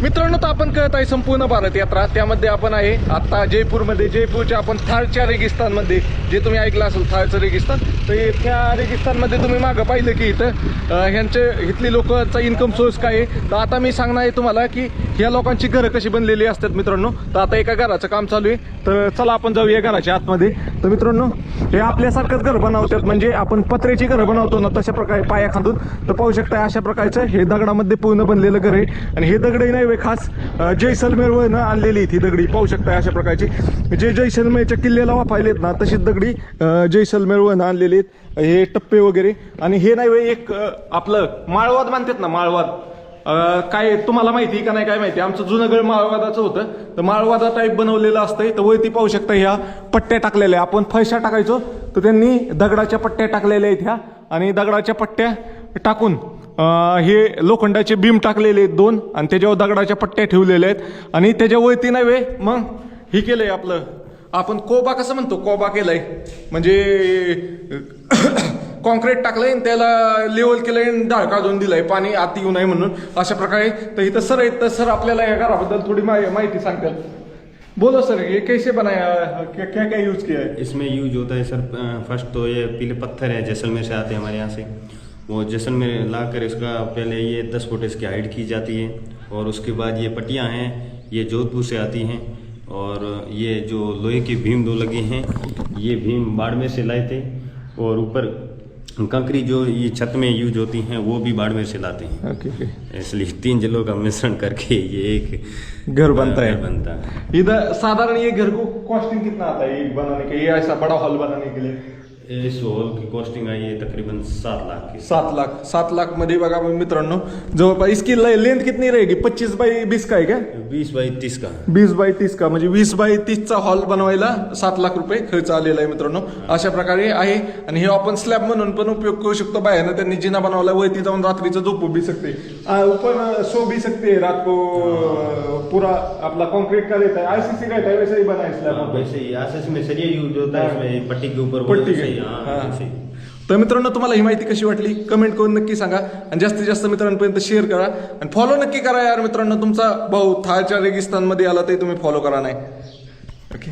मित्रांनो, तर आपण कळत आहे संपूर्ण भारत यात्रा, त्यामध्ये आपण आहे आता जयपूरमध्ये. जयपूरच्या आपण थारच्या रेगिस्तानमध्ये, जे तुम्ही ऐकलं असेल थारचं रेगिस्तान, तर त्या रेगिस्तानमध्ये तुम्ही मागं पाहिलं की इथं ह्यांचे इथली लोकांचा इन्कम सोर्स काय आहे. तर आता मी सांगणार आहे तुम्हाला की ह्या लोकांची घरं कशी बनलेली असतात मित्रांनो. तर आता एका घराचं काम चालू आहे, तर चला आपण जाऊया घराच्या आतमध्ये. तर मित्रांनो, हे आपल्यासारखंच घर बनवतात, म्हणजे आपण पत्र्याची घरं बनवतो ना तशा प्रकारे पाया खांदून. तर पाहू शकता अशा प्रकारचं हे दगडामध्ये पूर्ण बनलेलं घर आहे. आणि हे दगडही नाही खास जैसलमेरवरनं आणलेली ती दगडी पाहू शकता अशा प्रकारची. जे जैसलमेरच्या किल्ल्याला वापरलेत ना तशीच दगडी जैसलमेरवरनं आणलेली आहेत. हे टप्पे वगैरे. आणि हे नाही एक आपलं माळवाद मानतात ना, माळवाद. काय तुम्हाला माहिती का नाही काय माहिती, आमचं जुनं घर माळवादाचं होतं. तर माळवादा टाईप बनवलेलं असतंय. तर वरती पाहू शकता ह्या पट्ट्या टाकलेल्या, आपण फरशा टाकायचो तर त्यांनी दगडाच्या पट्ट्या टाकलेल्या आहेत ह्या. आणि दगडाच्या पट्ट्या टाकून हे लोखंडाचे बीम टाकलेले आहेत 2, आणि त्याच्यावर दगडाच्या पट्ट्या ठेवलेल्या आहेत. आणि त्याच्यावरती नाही मग हे केलंय आपलं, आपण कोबा कसं म्हणतो, कोबा केलाय म्हणजे कॉन्क्रीट टाकलंय, त्याला लेवल केलंय, ढाळ काढून दिलाय पाणी आत येऊ नये म्हणून अशा प्रकारे. तर इथं सर आहेत, तर सर आपल्याला या घराबद्दल थोडी माहिती सांगतात. बोलो सर, ये कैसे बनाया, क्या क्या यूज किया है? इसमें यूज होता है सर, फर्स्ट तो ये पीले पत्थर है जैसलमेर से आते हैं हमारे यहाँ से, वो जैसलमेर लाकर इसका पहले ये 10 फुट इसकी हाइट की जाती है, और उसके बाद ये पट्टियाँ हैं ये जोधपुर से आती हैं, और ये जो लोहे की भीम 2 लगे हैं ये भीम बाड़मेर से लाए थे, और ऊपर कंकरी जो ये छत में यूज होती हैं वो भी बाड़मेर से लाते हैं। ओके, इसलिए 3 जिलों का मिश्रण करके ये एक घर बनता है। इधर साधारण ये घर को कॉस्टिंग कितना आता है एक बनाने के, ये ऐसा बड़ा हॉल बनाने के लिए? इस हॉल की कॉस्टिंग आई है तकरीबन 7 लाख की। 7 लाख मध्ये बघा मित्रांनो, जवळपास इसकी लेंथ कितनी रहेगी? 25 बाय 20 का आहे का? 20 बाय 30 का। 20 बाय 30 का, म्हणजे 20 बाय 30चा हॉल बनवायला 7 लाख रुपये खर्च आलेला आहे मित्रांनो. अशा प्रकारे आहे. आणि हे आपण स्लॅब म्हणून पण उपयोग करू शकतो. बाहेरनं त्यांनी जिना बनवला, वरती जाऊन रात्रीचं झोपू भी सकते, ऊपर सो भी सकते रात को. पूरा अपना कंक्रीट का रहता है, आरसीसी रहता है, वैसे ही बना है स्लैब. वैसे ही आरसीसी में सरिया यूज होता है, इसमें पट्टी के ऊपर पट्टी. तर मित्रांनो, तुम्हाला ही माहिती कशी वाटली कमेंट करून नक्की सांगा, आणि जास्तीत जास्त मित्रांपर्यंत शेअर करा, आणि फॉलो नक्की करा यार मित्रांनो. तुमचा भाऊ थारच्या रेगिस्तानमध्ये आला ते तुम्ही फॉलो करा नाही. ओके.